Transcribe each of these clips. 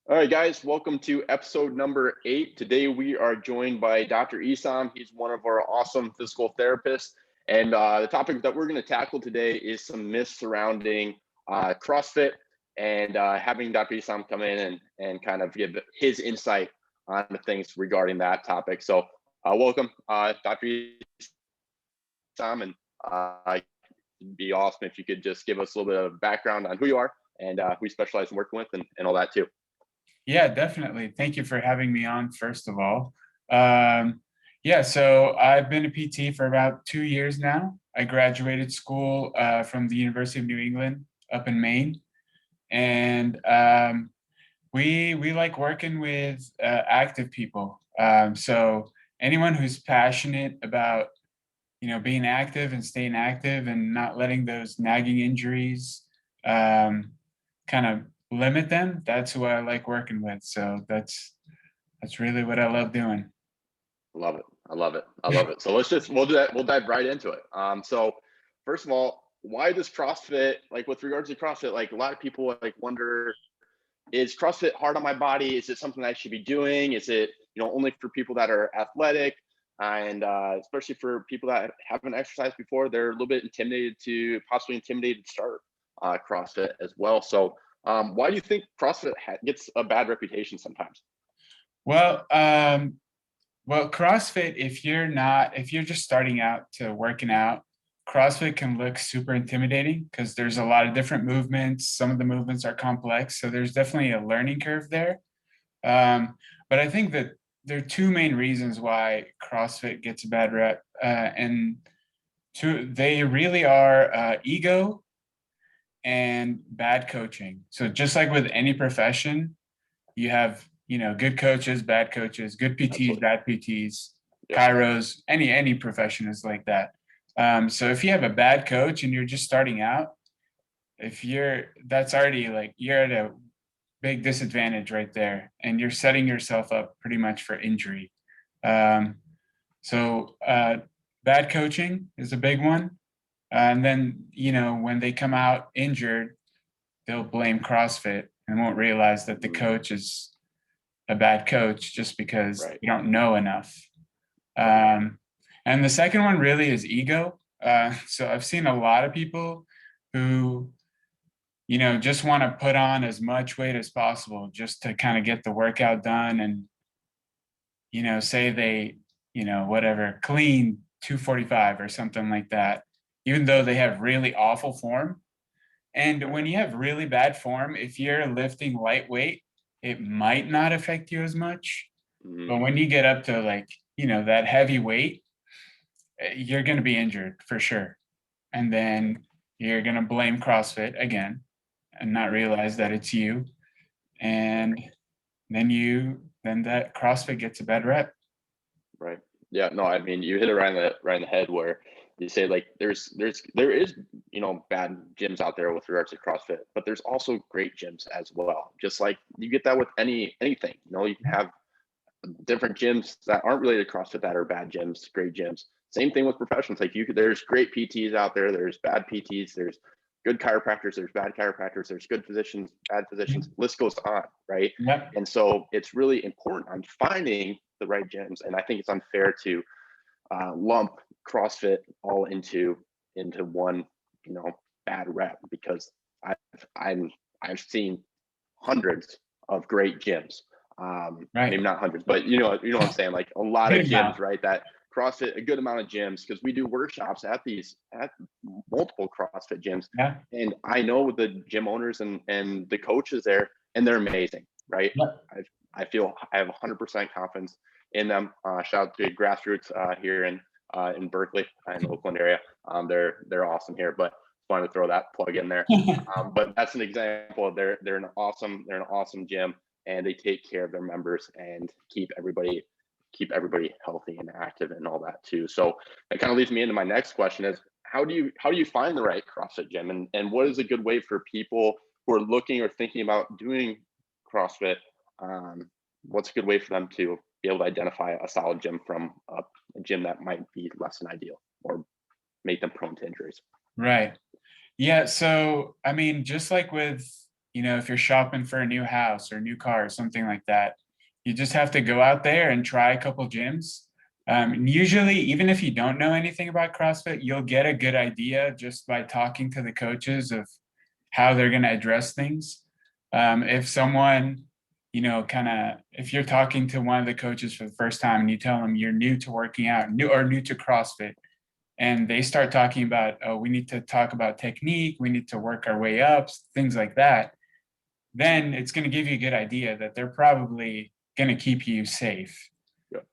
All right, guys, welcome to episode number 8. Today we are joined by Dr. Esaam. He's one of our awesome physical therapists. And the topic that we're going to tackle today is some myths surrounding CrossFit and having Dr. Esaam come in and kind of give his insight on the things regarding that topic. So welcome, Dr. Esaam, and it'd be awesome if you could just give us a little bit of background on who you are and who you specialize in working with and all that too. Yeah, definitely. Thank you for having me on, first of all. So I've been a PT for about 2 years now. I graduated school from the University of New England up in Maine. And we like working with active people. So anyone who's passionate about, being active and staying active and not letting those nagging injuries kind of limit them, that's who I like working with. So that's really what I love doing. Love it. I love it. So we'll dive right into it. So first of all, why does CrossFit, like with regards to CrossFit, like a lot of people like wonder, is CrossFit hard on my body? Is it something I should be doing? Is it, only for people that are athletic? And especially for people that haven't exercised before, they're a little bit possibly intimidated to start CrossFit as well. So why do you think CrossFit gets a bad reputation sometimes? Well, CrossFit, if you're just starting out to working out, CrossFit can look super intimidating because there's a lot of different movements. Some of the movements are complex, so there's definitely a learning curve there. But I think that there are two main reasons why CrossFit gets a bad rep, and they really are ego and bad coaching. So just like with any profession, you have good coaches, bad coaches, good PTs, Absolutely. bad PTs, Yeah. chiros. Any profession is like that. So if you have a bad coach and you're just starting out, that's already like you're at a big disadvantage right there, and you're setting yourself up pretty much for injury. So bad coaching is a big one. And then, when they come out injured, they'll blame CrossFit and won't realize that the coach is a bad coach just because Right. you don't know enough. And the second one really is ego. So I've seen a lot of people who, just want to put on as much weight as possible just to kind of get the workout done and, say they, whatever, clean 245 or something like that, even though they have really awful form. And when you have really bad form, if you're lifting lightweight, it might not affect you as much. Mm-hmm. But when you get up to that heavy weight, you're going to be injured for sure. And then you're going to blame CrossFit again and not realize that it's you. And then that CrossFit gets a bad rep. Right. Yeah. No, I mean, you hit it right in the head where you say like there is bad gyms out there with regards to CrossFit, but there's also great gyms as well. Just like you get that with anything. You can have different gyms that aren't related to CrossFit that are bad gyms, great gyms. Same thing with professionals. Like there's great PTs out there. There's bad PTs. There's good chiropractors. There's bad chiropractors. There's good physicians, bad physicians. List goes on, right? Yep. And so it's really important on finding the right gyms. And I think it's unfair to lump CrossFit all into one, bad rep, because I've seen hundreds of great gyms. Right. Maybe not hundreds, but you know what I'm saying, like a lot of gyms, right? That CrossFit, a good amount of gyms, because we do workshops at multiple CrossFit gyms. Yeah. And I know the gym owners and the coaches there, and they're amazing, right? Yep. I feel I have 100% confidence in them. Shout out to Grassroots here in Berkeley, in the Oakland area. They're awesome here, but wanted to throw that plug in there. But that's an example. They're an awesome gym, and they take care of their members and keep everybody healthy and active and all that too. So that kind of leads me into my next question: is how do you find the right CrossFit gym, and what is a good way for people who are looking or thinking about doing CrossFit? What's a good way for them to be able to identify a solid gym from a gym that might be less than ideal or make them prone to injuries? Right. Yeah. So, I mean, just like with, if you're shopping for a new house or new car or something like that, you just have to go out there and try a couple gyms. And usually, even if you don't know anything about CrossFit, you'll get a good idea just by talking to the coaches of how they're going to address things. If someone, if you're talking to one of the coaches for the first time and you tell them you're new to working out, new to CrossFit, and they start talking about, oh, we need to talk about technique, we need to work our way up, things like that, then it's going to give you a good idea that they're probably going to keep you safe. Yep.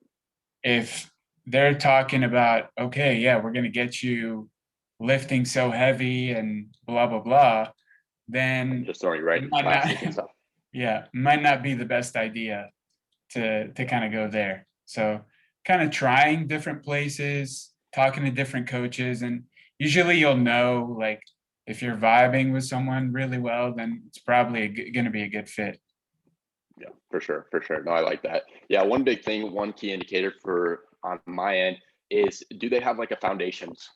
If they're talking about, okay, yeah, we're going to get you lifting so heavy and blah, blah, blah, then just throwing you right into classes and stuff. Yeah, might not be the best idea to kind of go there. So kind of trying different places, talking to different coaches, and usually you'll know, like, if you're vibing with someone really well, then it's probably going to be a good fit. Yeah, for sure. No, I like that. Yeah, one big thing, one key indicator on my end is, do they have like a foundations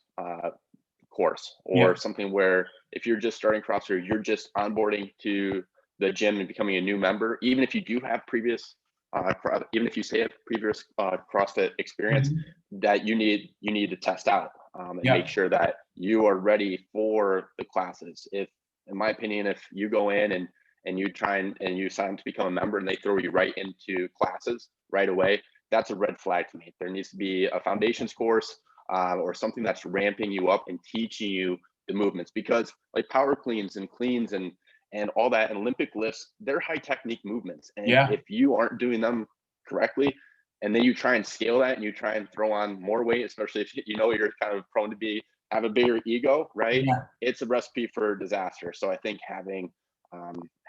course or something where if you're just starting CrossFit, you're just onboarding to the gym and becoming a new member, even if you do have previous even if you say a previous CrossFit experience, that you need to test out and make sure that you are ready for the classes. If, in my opinion, if you go in and you try and you sign to become a member and they throw you right into classes right away, that's a red flag to me. There needs to be a foundations course or something that's ramping you up and teaching you the movements, because like power cleans and all that, and Olympic lifts, they're high technique movements. And if you aren't doing them correctly, and then you try and scale that and you try and throw on more weight, especially if you're kind of prone to have a bigger ego, right? It's a recipe for disaster. So I think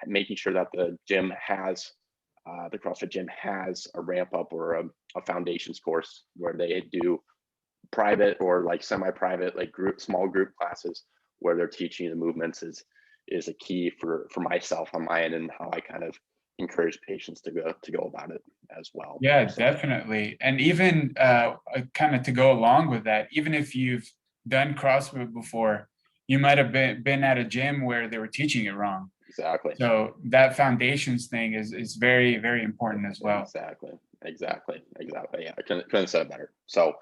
making sure that the gym has the CrossFit gym has a ramp up or a foundations course where they do private or like semi-private, like small group classes where they're teaching you the movements is a key for myself on my end, and how I kind of encourage patients to go about it as well. Yeah, definitely. And even kind of to go along with that, even if you've done CrossFit before, you might have been at a gym where they were teaching it wrong. Exactly. So that foundations thing is very, very important as well. Exactly. Yeah, I couldn't have said it better. So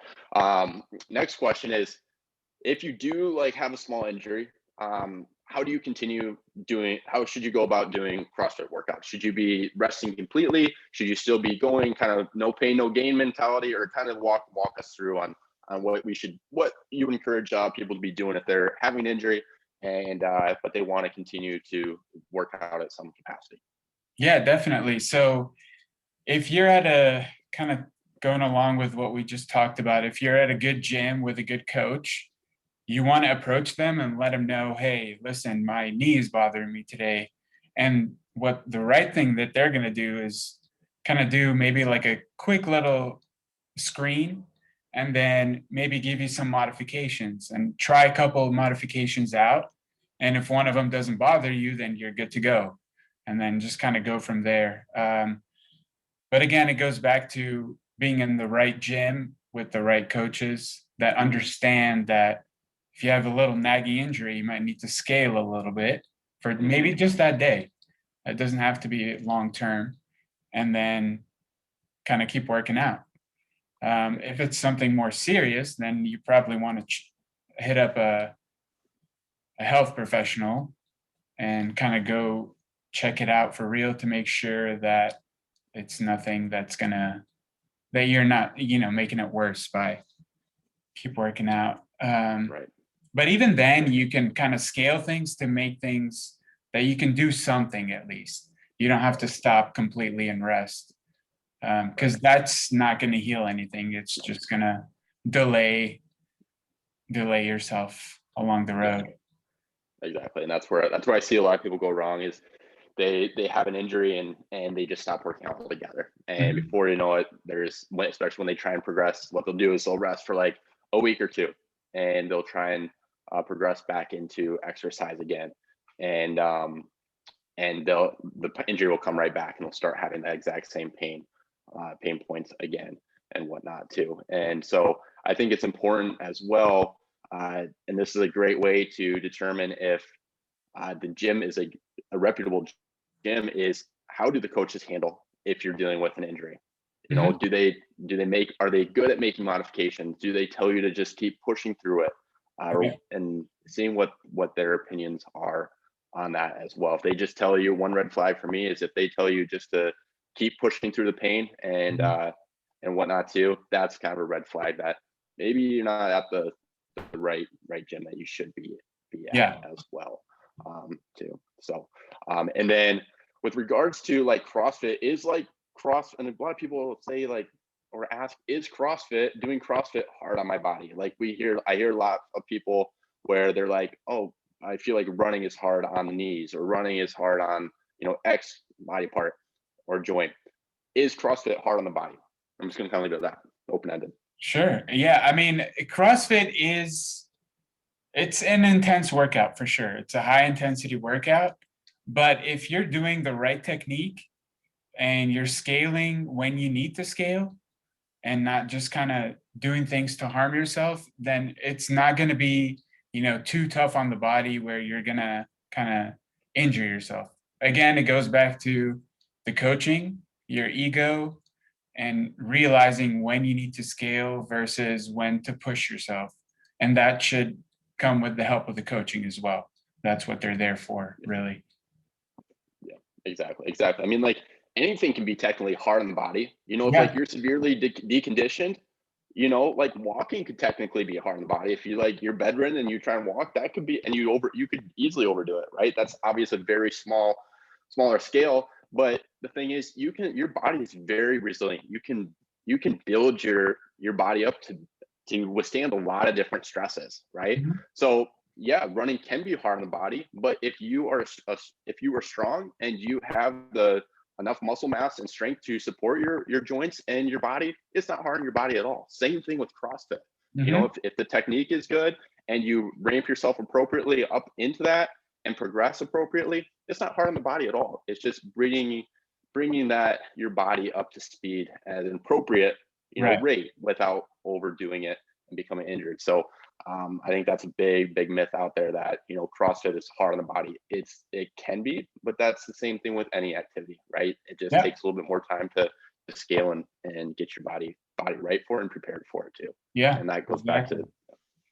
next question is, if you do like have a small injury, how do you how should you go about doing CrossFit workouts? Should you be resting completely? Should you still be going kind of no pain, no gain mentality, or kind of walk us through on what you encourage people to be doing if they're having an injury and but they want to continue to work out at some capacity? Yeah, definitely. So if you're at a kind of going along with what we just talked about, if you're at a good gym with a good coach, you want to approach them and let them know, hey, listen, my knee is bothering me today. And what the right thing that they're going to do is kind of do maybe like a quick little screen, and then maybe give you some modifications and try a couple of modifications out. And if one of them doesn't bother you, then you're good to go. And then just kind of go from there. But again, it goes back to being in the right gym with the right coaches that understand that if you have a little naggy injury, you might need to scale a little bit for maybe just that day. It doesn't have to be long term. And then kind of keep working out. If it's something more serious, then you probably want to hit up a health professional and kind of go check it out for real to make sure that it's nothing that you're not, making it worse by keep working out. Right. But even then, you can kind of scale things to make things that you can do something at least. You don't have to stop completely and rest, because that's not going to heal anything. It's just going to delay yourself along the road. Exactly, and that's where I see a lot of people go wrong is they have an injury and they just stop working out altogether. And before you know it, especially when they try and progress, what they'll do is they'll rest for like a week or two, and they'll try and progress back into exercise again, and the injury will come right back, and they'll start having that exact same pain points again and whatnot too. And so I think it's important as well, and this is a great way to determine if the gym is a reputable gym, is how do the coaches handle if you're dealing with an injury? You know, are they good at making modifications? Do they tell you to just keep pushing through it? And seeing what their opinions are on that as well. If they just tell you, one red flag for me is if they tell you just to keep pushing through the pain and whatnot too, that's kind of a red flag that maybe you're not at the right gym that you should be at as well too. So and then with regards to like CrossFit, is like and a lot of people say like, or ask, is doing CrossFit hard on my body? Like I hear a lot of people where they're like, oh, I feel like running is hard on the knees, or running is hard on, you know, X body part or joint. Is CrossFit hard on the body? I'm just gonna kind of leave it at that, open-ended. Sure. Yeah. I mean, CrossFit it's an intense workout for sure. It's a high intensity workout, but if you're doing the right technique and you're scaling when you need to scale and not just kind of doing things to harm yourself, then it's not going to be, you know, too tough on the body where you're going to kind of injure yourself. Again, it goes back to the coaching, your ego, and realizing when you need to scale versus when to push yourself. And that should come with the help of the coaching as well. That's what they're there for, really. Yeah, exactly. I mean, like, anything can be technically hard on the body. You know, if like you're severely deconditioned, you know, like walking could technically be hard on the body. If you like you're bedridden and you try and walk, that could be, and you could easily overdo it, right? That's obviously a very smaller scale. But the thing is, your body is very resilient. You can build your body up to withstand a lot of different stresses, right? So yeah, running can be hard on the body, but if you are strong and you have enough muscle mass and strength to support your joints and your body, it's not hard on your body at all. Same thing with CrossFit. You know, if the technique is good and you ramp yourself appropriately up into that and progress appropriately, it's not hard on the body at all. It's just bringing that your body up to speed at an appropriate, you know, rate without overdoing it and becoming injured. So I think that's a big myth out there that, you know, CrossFit is hard on the body. It can be, but that's the same thing with any activity, right? It just takes a little bit more time to scale and get your body right for it and prepared for it too. Yeah. And that goes back to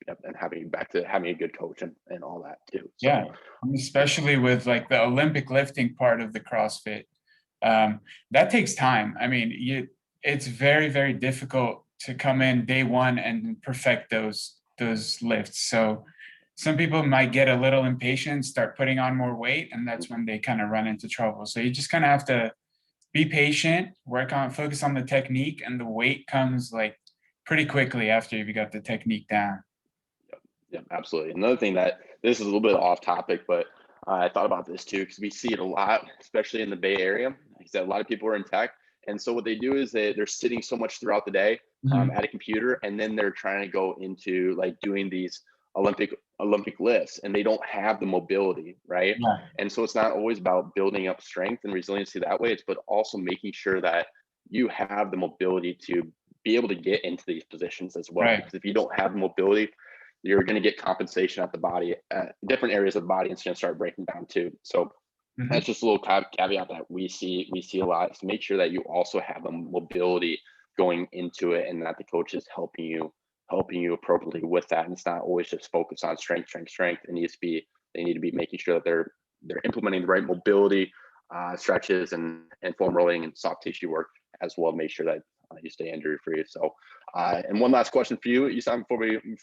and having a good coach and all that too. So, yeah, especially with like the Olympic lifting part of the CrossFit, that takes time. I mean, it's very, very difficult to come in day one and perfect those lifts. So some people might get a little impatient, start putting on more weight, and that's when they kind of run into trouble. So you just kind of have to be patient, focus on the technique, and the weight comes like pretty quickly after you've got the technique down. Yeah, absolutely. Another thing that this is a little bit off topic, but I thought about this too, because we see it a lot, especially in the Bay Area. Like I said, a lot of people are in tech. And so what they do is they're sitting so much throughout the day at a computer, and then they're trying to go into like doing these Olympic lifts, and they don't have the mobility, right? Yeah. And so it's not always about building up strength and resiliency that way, but also making sure that you have the mobility to be able to get into these positions as well. Because if you don't have the mobility, you're going to get compensation at the body, different areas of the body, and it's going to start breaking down too. So that's just a little caveat that we see a lot. So make sure that you also have the mobility going into it, and that the coach is helping you appropriately with that. And it's not always just focused on strength. They need to be making sure that they're implementing the right mobility stretches and foam rolling and soft tissue work as well. Make sure that you stay injury free. So, and one last question for you, Esaam, before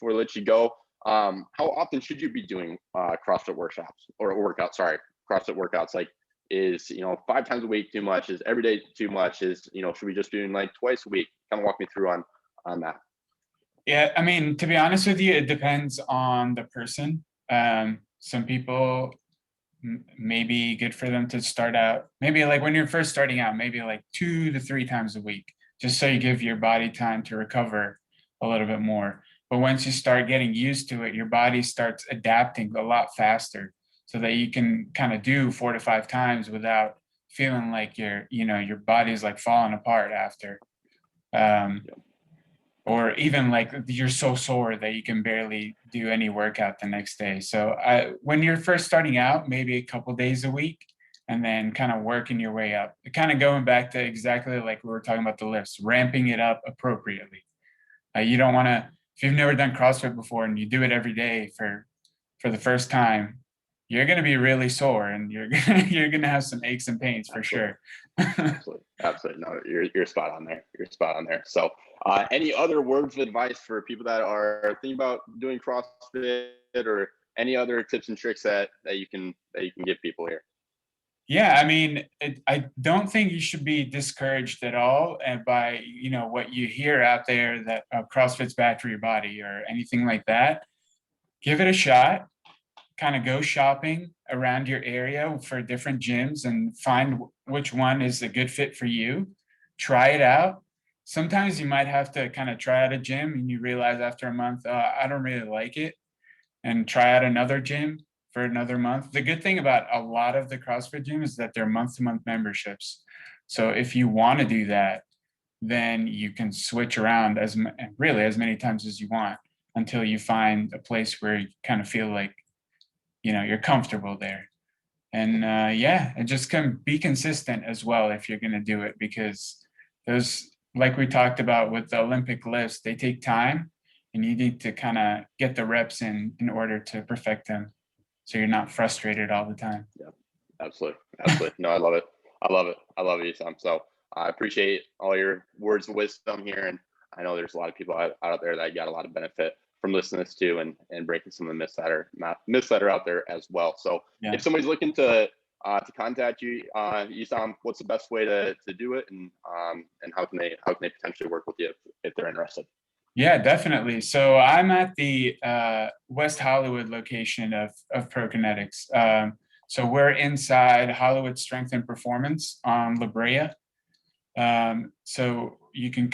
we let you go. How often should you be doing CrossFit workshops or workouts? Sorry, CrossFit workouts. Like, is 5 times a week too much? Is every day too much? Is should we just be doing like twice a week? Kind of walk me through on that. Yeah, I mean, to be honest with you, it depends on the person. Some people may be good for them to start out, maybe like when you're first starting out, maybe like 2 to 3 times a week, just so you give your body time to recover a little bit more. But once you start getting used to it, your body starts adapting a lot faster, so that you can kind of do 4 to 5 times without feeling like your body's like falling apart after. or even like you're so sore that you can barely do any workout the next day. So when you're first starting out, maybe a couple days a week, and then kind of working your way up, kind of going back to exactly like we were talking about the lifts, ramping it up appropriately. You don't want to, if you've never done CrossFit before and you do it every day for the first time, you're going to be really sore, and you're going to have some aches and pains for sure. Absolutely. No, you're spot on there. You're spot on there. So any other words of advice for people that are thinking about doing CrossFit, or any other tips and tricks that you can give people here? Yeah, I mean, I don't think you should be discouraged at all by, what you hear out there that CrossFit's bad for your body or anything like that. Give it a shot. Kind of go shopping around your area for different gyms and find which one is a good fit for you. Try it out. Sometimes you might have to kind of try out a gym and you realize after a month, I don't really like it, and try out another gym for another month. The good thing about a lot of the CrossFit gyms is that they're month-to-month memberships. So if you want to do that, then you can switch around as many times as you want until you find a place where you kind of feel like, you're comfortable there. And and just be consistent as well if you're going to do it, because those, like we talked about with the Olympic lifts, they take time, and you need to kind of get the reps in order to perfect them, so you're not frustrated all the time. Yeah, absolutely. No, I love it. I love it, Esaam. So I appreciate all your words of wisdom here, and I know there's a lot of people out there that got a lot of benefit from listening to this too, and breaking some of the myths that are out there as well. So if somebody's looking to contact you, Esaam, what's the best way to do it, and how can they potentially work with you if they're interested? Yeah, definitely. So I'm at the West Hollywood location of Pro+Kinetix. So we're inside Hollywood Strength and Performance on La Brea. So you can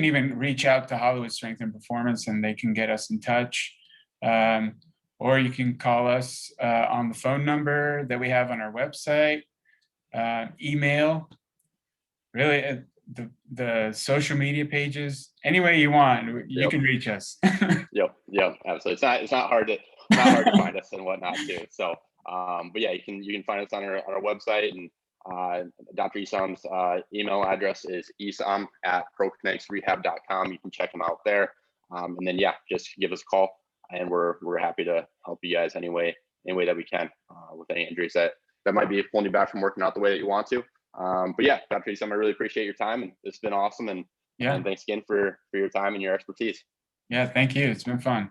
even reach out to Hollywood Strength and Performance, and they can get us in touch. Or you can call us on the phone number that we have on our website, email, really the social media pages, any way you want, you can reach us. Yep, absolutely. It's not hard to find us and whatnot too. So, but yeah, you can find us on our website, and Dr. Esaam's email address is esam@prokinetixrehab.com. You can check him out there, and then just give us a call, and we're happy to help you guys any way that we can with any injuries that might be holding you back from working out the way that you want to. But yeah, Dr. Esaam, I really appreciate your time, and it's been awesome. And thanks again for your time and your expertise. Yeah, thank you. It's been fun.